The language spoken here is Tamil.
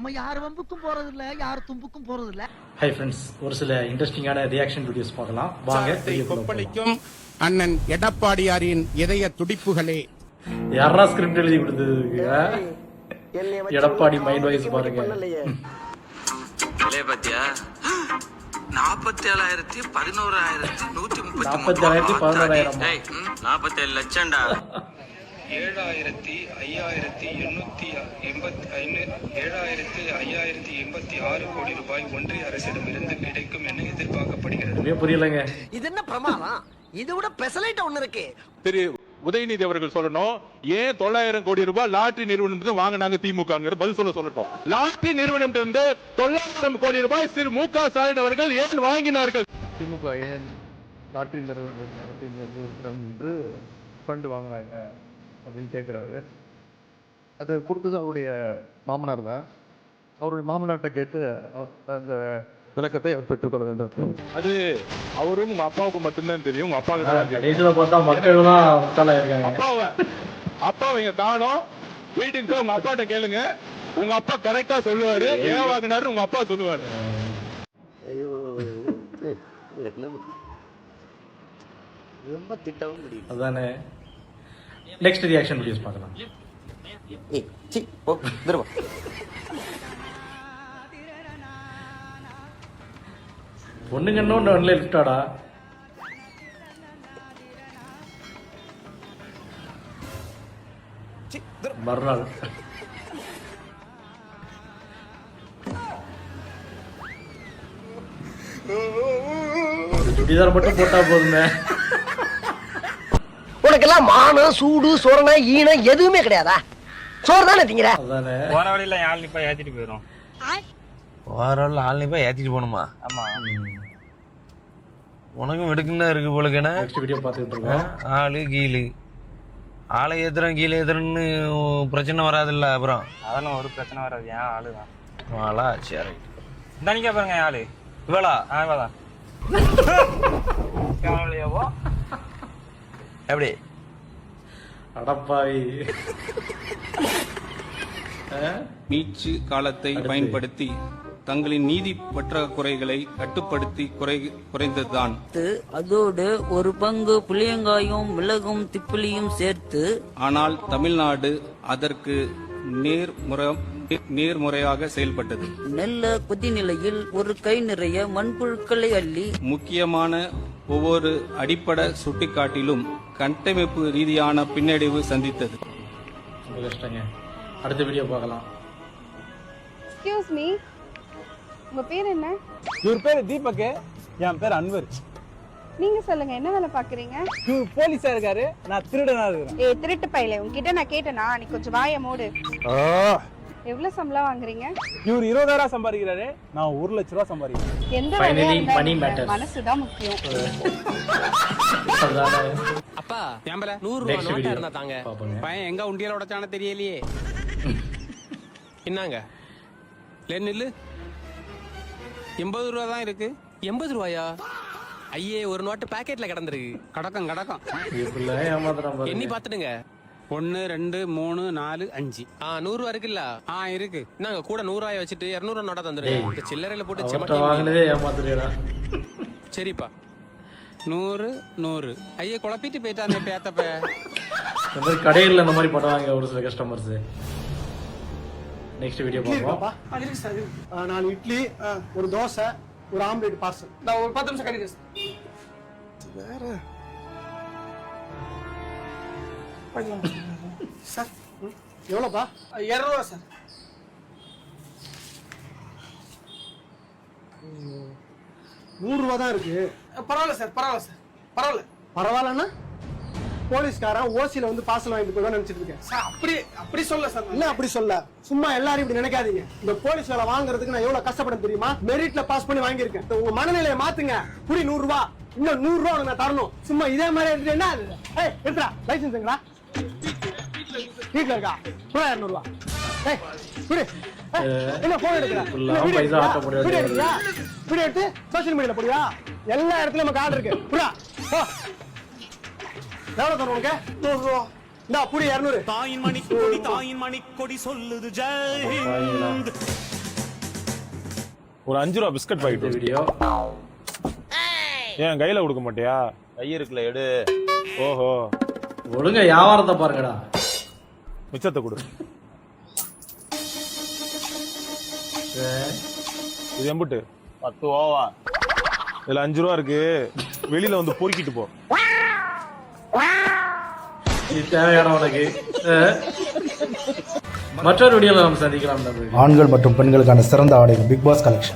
நம்ம யார் வம்புக்கும் போறது இல்ல, யார் தும்புக்கும் போறது இல்ல. ஹை ஃப்ரெண்ட்ஸ், ஒரு சில இன்ட்ரெஸ்டிங்கான ரியாக்ஷன் வீடியோஸ் பார்க்கலாம் வாங்க. கொப்பளிக்கும் அண்ணன் எடப்பாடியாரின் இதய துடிப்புகளே. யாரா ஸ்கிரிப்ட் எழுதி கொடுத்தது? எடப்பாடி மைண்ட் வாய்ஸ் பாருங்க. பாத்தியா 47,000 11,137 47 லட்சம்டா. 7,586 கோடி ரூபாய் ஒன்றிய அரசிடமிருந்து கிடைக்கும் என எதிர்பார்க்கப்படுகிறது. புரியலங்க, இது என்ன பிரமாதம்? இதை விட பெசலைட் ஒண்ணு இருக்கு. திரு உதயநிதி அவர்கள் சொல்லணும், ஏன் 900 கோடி ரூபாய் லாட்டரி நிறுவனம் வாங்கினாங்க திமுக பதில் சொல்லட்டும். லாட்டரி நிறுவனம் 900 கோடி ரூபாய் திரு மு க ஸ்டாலின் அவர்கள் ஏன் வாங்கினார்கள்? திமுக ஏன் லாட்டரி நிறுவனம் ஃபண்டு வாங்கினாங்க அப்படின்னு கேட்குறாரு. அது கொடுத்தது அவருடைய மாமனார் தான். அவருடைய மாமனார்கிட்ட கேட்டு அந்த விளக்கத்தை அவர் பெற்றுக்கொள்ள வேண்டும். அது அவரும் உங்க அப்பாவுக்கு மட்டும்தான் தெரியும். உங்க அப்பாவுக்கு அப்பாவை இங்க காணோம். வீட்டுக்கு உங்க அப்பாட்ட கேளுங்க, உங்க அப்பா கரெக்டா சொல்லுவாரு. ஏன் வாங்கினாரு உங்க அப்பா சொல்லுவாரு. ரொம்ப திட்டவும் முடியும். அதானே. நெக்ஸ்ட் ரியாக்ஷன் வீடியோஸ் பார்க்கலாம். பொண்ணுங்க இன்னும் ஒன்ல லிஃப்டாடா. மறுநாள் சுடிதார் மட்டும் போட்டா போதுமே. உனக்கெல்லாம் மானம், சூடு, சோரணை, ஈனம் எதுவுமே கிடையாதா? சோறு தானே திங்கிற? போற வழியில ஆள் நிப்பா ஏத்திட்டு போயிடும். வார ஆள் நிப்பா ஏத்திட்டு போகணுமா? ஆமா, உனக்கும் வெடுக்குன்னா இருக்கு போலுக்குன்னா. நெக்ஸ்ட் வீடியோ பார்த்துட்டு இருக்கோம். ஆளு கீழு ஆளை ஏத்துறோம் கீழே ஏத்துறோன்னு பிரச்சனை வராதுல்ல. அப்புறம் அதெல்லாம் ஒரு பிரச்சனை வராது. ஏன் ஆளுதான் ஆளா? சரி, தனிக்கா பாருங்க. ஆளு இவளா? இவதான். எப்படி அடப்பாவி. மீட்சி காலத்தை பயன்படுத்தி தங்களின் நீதி பற்றாக்குறைகளை கட்டுப்படுத்தி குறைந்ததுதான். அதோடு ஒரு பங்கு புளியங்காயும் மிளகும் திப்பிலியும் சேர்த்து. ஆனால் தமிழ்நாடு அதற்கு நேர்முறையாக செயல்பட்டது. நெல்ல கொதிநிலையில் ஒரு கை நிறைய மண்புழுக்களை அள்ளி முக்கியமான ஒவ்வொரு அடிப்படை சுட்டிக்காட்டிலும் கட்டமைப்பு ரீதியான பின்னடைவு சந்தித்தது. கஷ்டங்க. அடுத்த வீடியோ பார்க்கலாம். எக்ஸ்கியூஸ் மீ, உங்க பேர் என்ன? இவர் பேரு தீபக், என் பேர் அன்வர். நீங்க சொல்லுங்க, என்ன வேலை பாக்குறீங்க? இவர் போலீஸா இருக்காரு, நான் திருடனா இருக்கேன். ஏய் திருட்டு பையலே, உன்கிட்ட நான் கேட்டேனா? நீ கொஞ்சம் வாயை மூடு. எவ்வளவு சம்பளம் வாங்குறீங்க? இவர் 20,000 சம்பாதிக்கிறாரு, நான் 1 லட்ச ரூபா சம்பாதிக்கிறேன். எந்த வேலையா இருந்தாலும் மனசுதான் முக்கியம். அப்பா ஏம்பல 100 ரூபாய் நோட்டா இருந்தா தாங்க. பையன் எங்க உண்டியல உடைச்சானே தெரியலையே. என்னங்க நில்லு, 80 ரூபா தான் இருக்கு. 80 ரூபாயா? ஐயே, ஒரு நோட்டு பாக்கெட்ல கிடந்திருக்கு. கடக்கம் எண்ணி பாத்துடுங்க. 1 2 3 4 5. 100 ரூபா இருக்குல்ல? இருக்கு. நாங்க கூட 100 ரூபாய் வச்சுட்டு 200 நோட்டா தந்துருங்க. சில்லறையில போட்டு சரிப்பா. 100 100. ஐயே, குழப்பிட்டு போயிட்டானே பேத்தப்ப. கடையில இந்த மாதிரி பண்ணுவாங்க ஒரு சில கஸ்டமர்ஸ். நெக்ஸ்ட் வீடியோ பார்ப்போம். 4 இட்லி, ஒரு தோசை, ஒரு ஆம்லெட் பார்சல். நான் ஒரு 10 நிமிஷம் கழிக்கிறேன். வேற சார் எவ்வளோப்பா? 200 ரூபா சார். 100 ரூபா தான் இருக்கு. பரவாயில்ல சார், பரவாயில்லன்னா போலீஸ்காரன் ஓசியில வந்து பார்சல் வாங்கிட்டு போய் நினைச்சிட்டு இருக்கேன் சார். அப்படி சொல்ல சார். இல்ல அப்படி சொல்ல, சும்மா எல்லாரும் இப்படி நினைக்காதீங்க. இந்த போலீஸ் வேலை வாங்குறதுக்கு நான் எவ்வளவு கஷ்டப்பட தெரியுமா? மெரிட்ல பாஸ் பண்ணி வாங்கியிருக்கேன். உங்க மனநிலையை மாத்துங்க. புடி 100 ரூபா, இன்னும் 100 ரூபா நான் தரணும். சும்மா இதே மாதிரி எடுத்துட்டு என்ன எடுத்துடா லைசன்ஸ் எங்கடா? வீட்டுல இருக்கா? 200 ரூபா. என்ன போன் எடுக்கிறேன்? வீடியோ எடுத்து சோசியல் மீடியால போடுவா. எல்லா இடத்துலயும் நமக்கு ஆர்டர் இருக்கு. புடா எவ்வளவு தரும் உனக்கு? 100 ரூபா. இந்த புடி 200. தாயின் மணிக்கொடி சொல்லுது ஜெய். ஒரு 5 ரூபா பிஸ்கட் பாக்கெட் வீடியோ ஏன் கையில கொடுக்க மாட்டியா? கை இருக்குல்ல எடு. ஓஹோ, ஒழுங்கா வியாபாரத்தை பாருங்கடா. மிச்சத்தை கொடு. இது எம்புட்டு? 10 ஓவா. இதுல 5 ரூபா இருக்கு, வெளியில வந்து பொறுக்கிட்டு போ. இது தேவையான உனக்கு. மற்றொரு வீடியோல நம்ம சந்திக்கலாம். ஆண்கள் மற்றும் பெண்களுக்கான சிறந்த ஆடைகள் பிக் பாஸ் கலெக்ஷன்.